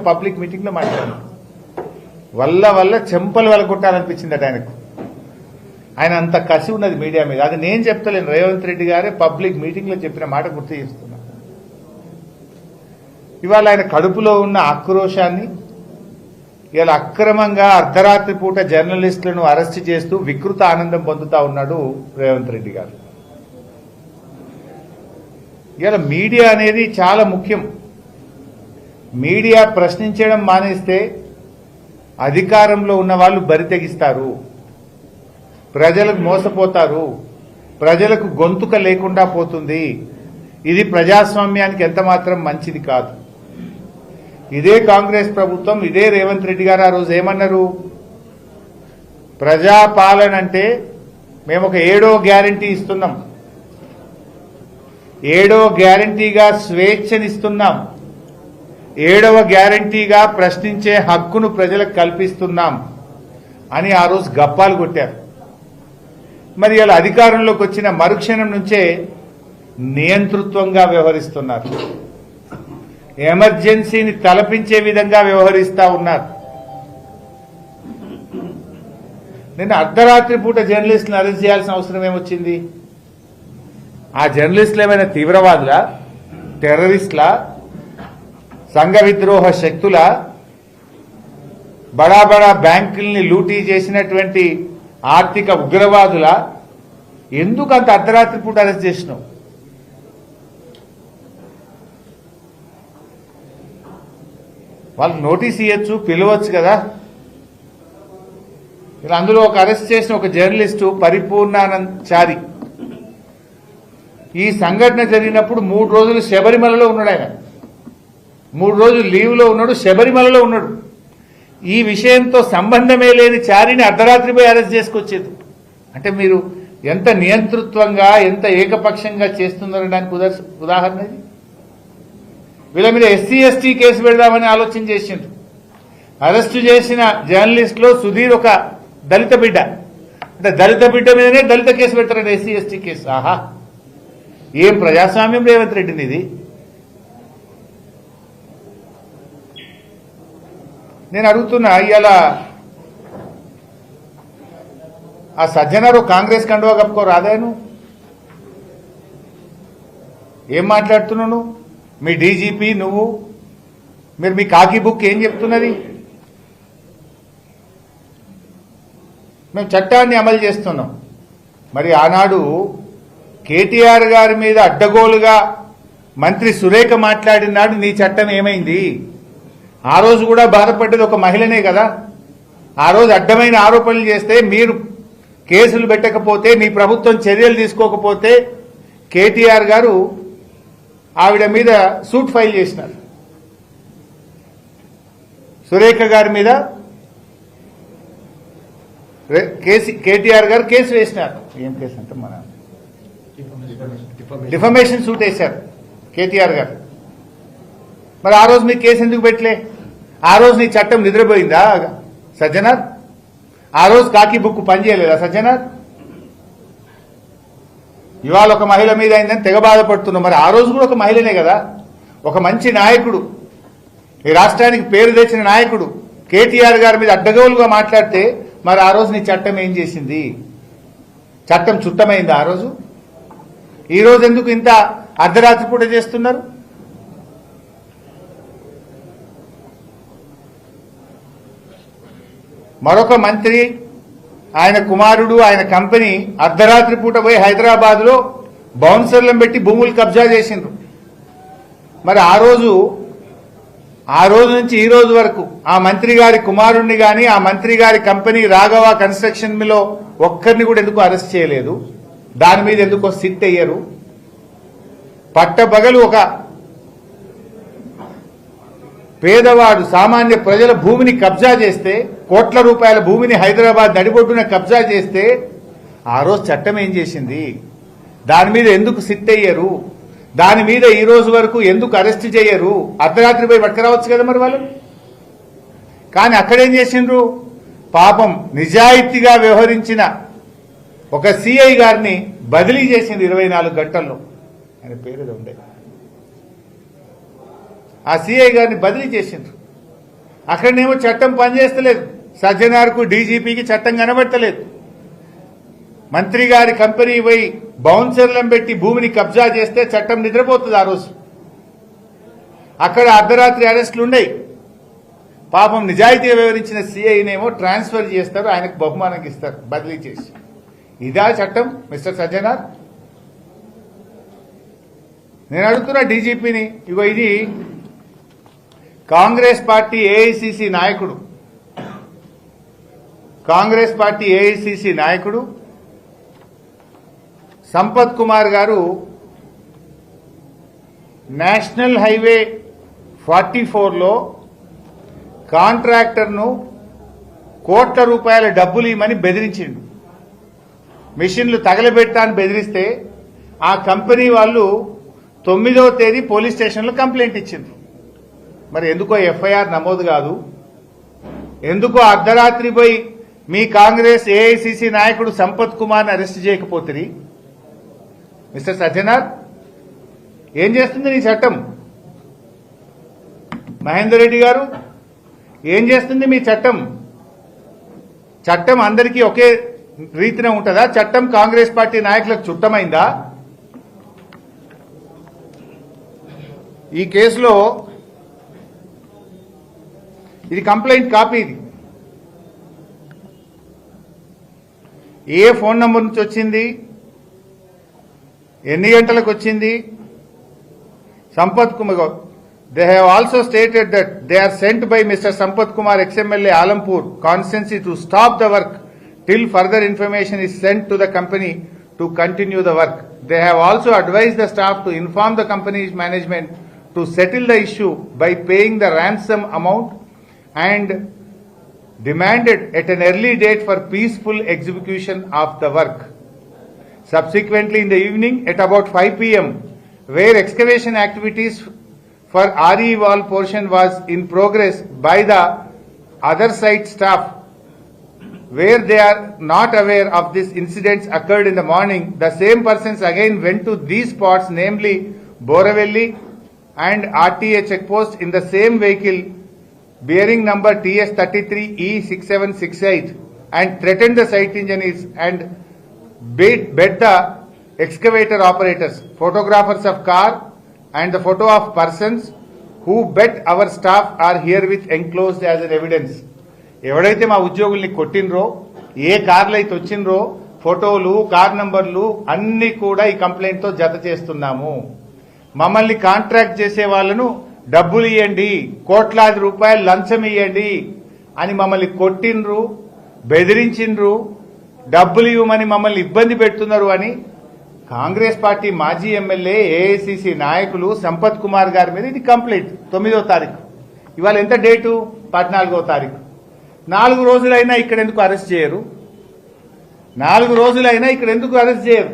Public meeting లో మాట్లాడారు. వల్ల చెంపలు వెలగొట్టాలనిపించిందట ఆయనకు. ఆయన అంత కసి ఉన్నది మీడియా మీద. అది నేను చెప్తలేను, రేవంత్ రెడ్డి గారే పబ్లిక్ మీటింగ్ లో చెప్పిన మాట గుర్తు చేస్తున్నా. ఇవాళ ఆయన కడుపులో ఉన్న ఆక్రోశాన్ని ఇవాళ అక్రమంగా అర్ధరాత్రి పూట జర్నలిస్టులను అరెస్ట్ చేస్తూ వికృత ఆనందం పొందుతా ఉన్నాడు రేవంత్ రెడ్డి గారు. ఇవాళ మీడియా అనేది చాలా ముఖ్యం. మీడియా ప్రశ్నించడం మానేస్తే అధికారంలో ఉన్న వాళ్ళు బరి తెగిస్తారు, ప్రజలకు మోసపోతారు, ప్రజలకు గొంతుక లేకుండా పోతుంది. ఇది ప్రజాస్వామ్యానికి ఎంత మాత్రం మంచిది కాదు. ఇదే కాంగ్రెస్ ప్రభుత్వం, ఇదే రేవంత్ రెడ్డి గారు ఆ రోజు ఏమన్నారు? ప్రజాపాలన అంటే మేము ఒక 7వ గ్యారంటీ ఇస్తున్నాం, 7వ గ్యారంటీగా స్వేచ్ఛనిస్తున్నాం, 7వ గ్యారంటీగా ప్రశ్నించే హక్కును ప్రజలకు కల్పిస్తున్నాం అని ఆ రోజు గప్పాలు కొట్టారు. మరి ఇలా అధికారంలోకి వచ్చిన మరుక్షణం నుంచే నియంతృత్వంగా వ్యవహరిస్తున్నారు, ఎమర్జెన్సీని తలపించే విధంగా వ్యవహరిస్తా ఉన్నారు. నిన్న అర్ధరాత్రి పూట జర్నలిస్టులను అరెస్ట్ చేయాల్సిన అవసరం ఏమొచ్చింది? ఆ జర్నలిస్టులు ఏమైనా తీవ్రవాదులా, టెర్రరిస్టులా, సంఘ విద్రోహ శక్తుల, బడా బడా బ్యాంకుల్ని లూటీ చేసినటువంటి ఆర్థిక ఉగ్రవాదుల? ఎందుకు అంత అర్ధరాత్రి పూట అరెస్ట్ చేసినావు? వాళ్ళకి నోటీస్ ఇవ్వచ్చు, పిలవచ్చు కదా. ఇలా అందులో ఒక అరెస్ట్ చేసిన ఒక జర్నలిస్టు పరిపూర్ణానందచారి. ఈ సంఘటన జరిగినప్పుడు 3 రోజులు శబరిమలలో ఉన్నాడు. ఆయన 3 రోజులు లీవ్లో ఉన్నాడు, శబరిమలలో ఉన్నాడు. ఈ విషయంతో సంబంధమే లేని చారిని అర్ధరాత్రి పోయి అరెస్ట్ చేసుకొచ్చేది. అంటే మీరు ఎంత నియంతృత్వంగా, ఎంత ఏకపక్షంగా చేస్తున్నారనడానికి ఉదాహరణ ఇది. వీళ్ళ మీద ఎస్సీ ఎస్టీ కేసు పెడదామని ఆలోచన చేసిండ్రు. అరెస్టు చేసిన జర్నలిస్టులో సుధీర్ ఒక దళిత బిడ్డ. అంటే దళిత బిడ్డ మీదనే దళిత కేసు పెడతారండి, ఎస్సీ ఎస్టీ కేసు. ఆహా, ఏం ప్రజాస్వామ్యం రేవంత్ రెడ్డిని ఇది. నేను అడుగుతున్నా, ఇవాళ ఆ సజ్జనారు కాంగ్రెస్ కండువా కప్పుకో రాదాను? ఏం మాట్లాడుతున్నావు నువ్వు? మీ డీజీపీ నువ్వు, మీరు మీ కాకి బుక్ ఏం చెప్తున్నది? మేము చట్టాన్ని అమలు చేస్తున్నాం. మరి ఆనాడు కేటీఆర్ గారి మీద అడ్డగోలుగా మంత్రి సురేఖ మాట్లాడినాడు, నీ చట్టం ఏమైంది? ఆ రోజు కూడా బాధపడ్డది ఒక మహిళనే కదా. ఆ రోజు అడ్డమైన ఆరోపణలు చేస్తే, మీరు కేసులు పెట్టకపోతే, మీ ప్రభుత్వం చర్యలు తీసుకోకపోతే కేటీఆర్ గారు ఆవిడ మీద సూట్ ఫైల్ చేసినారు. సురేఖ గారి మీద కేటీఆర్ గారు కేసు వేసినారు. ఏం కేసు అంటే మన డిఫమేషన్ సూట్ వేశారు కేటీఆర్ గారు. మరి ఆ రోజు మీకు కేసు ఎందుకు పెట్టలే? ఆ రోజు నీ చట్టం నిద్రపోయిందా సజ్జనార్? ఆ రోజు కాకి బుక్ పనిచేయలేదా సజ్జనార్? ఇవాళ ఒక మహిళ మీద అయిందని తెగ బాధపడుతున్నాం. మరి ఆ రోజు కూడా ఒక మహిళనే కదా, ఒక మంచి నాయకుడు, ఈ రాష్ట్రానికి పేరు తెచ్చిన నాయకుడు కేటీఆర్ గారి మీద అడ్డగోలుగా మాట్లాడితే, మరి ఆ రోజు నీ చట్టం ఏం చేసింది? చట్టం చుట్టమైంది ఆ రోజు? ఈ రోజు ఎందుకు ఇంత అర్ధరాత్రి పూట చేస్తున్నారు? మరొక మంత్రి, ఆయన కుమారుడు, ఆయన కంపెనీ అర్ధరాత్రి పూట పోయి హైదరాబాద్ లో బౌన్సర్లను పెట్టి భూములు కబ్జా చేసిండ్రు. మరి ఆ రోజు నుంచి ఈ రోజు వరకు ఆ మంత్రి గారి కుమారుణ్ణి గాని, ఆ మంత్రి గారి కంపెనీ రాఘవ కన్స్ట్రక్షన్ లో ఒక్కరిని కూడా ఎందుకు అరెస్ట్ చేయలేదు? దాని మీద ఎందుకు సిట్ అయ్యారు? పట్టపగలు ఒక పేదవాడు, సామాన్య ప్రజల భూమిని కబ్జా చేస్తే, కోట్ల రూపాయల భూమిని హైదరాబాద్ నడిబొడ్డున కబ్జా చేస్తే, ఆ రోజు చట్టం ఏం చేసింది? దాని మీద ఎందుకు సిట్ అయ్యారు? దాని మీద ఈ రోజు వరకు ఎందుకు అరెస్ట్ చేయరు? అర్ధరాత్రి పోయి పట్టుకురావచ్చు కదా మరి వాళ్ళు. కానీ అక్కడేం చేసిండ్రు? పాపం నిజాయితీగా వ్యవహరించిన ఒక సిఐ గారిని బదిలీ చేసింది 24 గంటల్లో. ఆయన పేరు ఉండే, ఆ సిఐ గారిని బదిలీ చేసిండ్రు. అక్కడనేమో చట్టం పనిచేస్తలేదు, సజ్జనార్కు డీజీపీకి చట్టం కనబడతలేదు. మంత్రి గారి కంపెనీ పోయి బౌన్సర్లను పెట్టి భూమిని కబ్జా చేస్తే చట్టం నిద్రపోతుంది. ఆ రోజు అక్కడ అర్ధరాత్రి అరెస్టులు ఉన్నాయి. పాపం నిజాయితీగా వివరించిన సిఐనేమో ట్రాన్స్ఫర్ చేస్తారు, ఆయనకు బహుమానం ఇస్తారు బదిలీ చేసి. ఇదా చట్టం మిస్టర్ సజ్జనార్? నేను అడుగుతున్నా డీజీపీని. ఇగో ఇది కాంగ్రెస్ పార్టీ ఏఐసిసి నాయకుడు, కాంగ్రెస్ పార్టీ ఏఐసిసి నాయకుడు సంపత్ కుమార్ గారు నేషనల్ హైవే 44లో కాంట్రాక్టర్ను కోట్ల రూపాయల డబ్బులు ఇవ్వమని బెదిరించిండు. మిషన్లు తగలబెట్టాలని బెదిరిస్తే ఆ కంపెనీ వాళ్ళు 9వ తేదీ పోలీస్ స్టేషన్లో కంప్లైంట్ ఇచ్చిండ్రు. మరి ఎందుకో ఎఫ్ఐఆర్ నమోదు కాదు? ఎందుకో అర్ధరాత్రి పోయి మీ కాంగ్రెస్ ఏఐసిసి నాయకుడు సంపత్ కుమార్ని అరెస్ట్ చేయకపోతుంది? మిస్టర్ సజ్జనార్, ఏం చేస్తుంది నీ చట్టం? మహేందర్ రెడ్డి గారు, ఏం చేస్తుంది మీ చట్టం? చట్టం అందరికీ ఒకే రీతిన ఉంటుందా? చట్టం కాంగ్రెస్ పార్టీ నాయకులకు చుట్టమైందా? ఈ కేసులో ఇది కంప్లైంట్ కాపీ. ఇది ఏ ఫోన్ నంబర్ నుంచి వచ్చింది, ఎన్ని గంటలకు వచ్చింది? Sampath Kumar, they have also stated that they are sent by Mr. Sampath Kumar, ex-MLA Alampur constituency, to stop the work till further information is sent to the company to continue the work. They have also advised the staff to inform the company's management to settle the issue by paying the ransom amount and demanded at an early date for peaceful execution of the work. Subsequently, in the evening at about 5 p.m., where excavation activities for RE wall portion was in progress by the other site staff, where they are not aware of this incidents occurred in the morning, the same persons again went to these spots, namely Boravelli and RTA checkpost, in the same vehicle bearing number TS 33E6768, and threatened the site engineers and bet the excavator operators. Photographers of car and the photo of persons who bet our staff are herewith enclosed as an evidence. ఎవడైతే మా ఉద్యోగుల్ని కొట్టినరో, ఏ కార్లు అయితే వచ్చినరో, ఫోటోలు, car నంబర్లు అన్ని కూడా ఈ complaint తో జత చేస్తున్నాము. మమ్మల్ని కాంట్రాక్ట్ చేసే వాళ్ళను డబ్బులు ఇవ్వండి, కోట్లాది రూపాయలు లంచం ఇవ్వండి అని మమ్మల్ని కొట్టినరు, బెదిరించిండ్రు, డబ్బులు ఇవ్వమని మమ్మల్ని ఇబ్బంది పెడుతున్నారు అని కాంగ్రెస్ పార్టీ మాజీ ఎమ్మెల్యే ఏఐసిసి నాయకులు సంపత్ కుమార్ గారి మీద ఇది కంప్లైంట్. 9వ తారీఖు, ఇవాళ ఎంత డేటు? 14వ తారీఖు. 4 రోజులైనా ఇక్కడ ఎందుకు అరెస్ట్ చేయరు? 4 రోజులైనా ఇక్కడ ఎందుకు అరెస్ట్ చేయరు?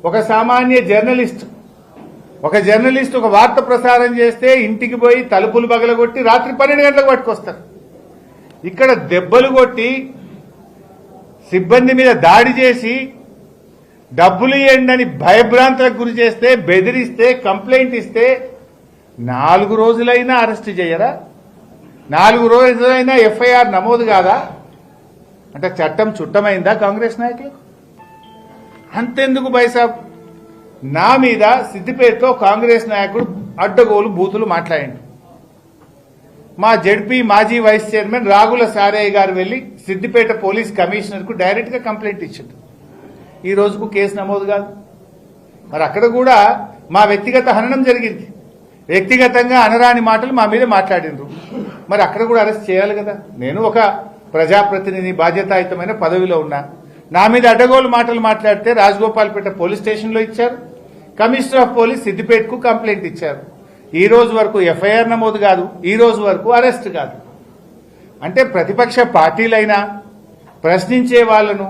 ఒక సామాన్య జర్నలిస్ట్ ఒక వార్త ప్రసారం చేస్తే ఇంటికి పోయి తలుపులు పగలగొట్టి రాత్రి 12 గంటలకు పట్టుకొస్తారు. ఇక్కడ దెబ్బలు కొట్టి సిబ్బంది మీద దాడి చేసి డబ్బులు ఇవ్వండి అని భయభ్రాంతులకు గురి చేస్తే, బెదిరిస్తే, కంప్లైంట్ ఇస్తే 4 రోజులైనా అరెస్ట్ చేయరా? 4 రోజులైనా ఎఫ్ఐఆర్ నమోదు కాదా? అంటే చట్టం చుట్టమైందా కాంగ్రెస్ నాయకులు? అంతెందుకు బైసాబ్, నా మీద సిద్దిపేటలో కాంగ్రెస్ నాయకుడు అడ్డగోలు బూతులు మాట్లాడండి. మా జడ్పీ మాజీ వైస్ చైర్మన్ రాగుల సారయ్య గారు వెళ్లి సిద్దిపేట పోలీస్ కమిషనర్ కు డైరెక్ట్ గా కంప్లైంట్ ఇచ్చారు. ఈ రోజుకు కేసు నమోదు కాదు. మరి అక్కడ కూడా మా వ్యక్తిగత హననం జరిగింది, వ్యక్తిగతంగా అనరాని మాటలు మా మీద మాట్లాడినరు. మరి అక్కడ కూడా అరెస్ట్ చేయాలి కదా? నేను ఒక ప్రజాప్రతినిధి, బాధ్యతాయుతమైన పదవిలో ఉన్నా. నా మీద అడ్డగోలు మాటలు మాట్లాడితే రాజగోపాల్పేట పోలీస్ స్టేషన్లో ఇచ్చారు, కమిషనర్ ఆఫ్ పోలీస్ సిద్దిపేటకు కంప్లైంట్ ఇచ్చారు. ఈ రోజు వరకు ఎఫ్ఐఆర్ నమోదు కాదు, ఈ రోజు వరకు అరెస్ట్ కాదు. అంటే ప్రతిపక్ష పార్టీలైనా ప్రశ్నించే వాళ్లను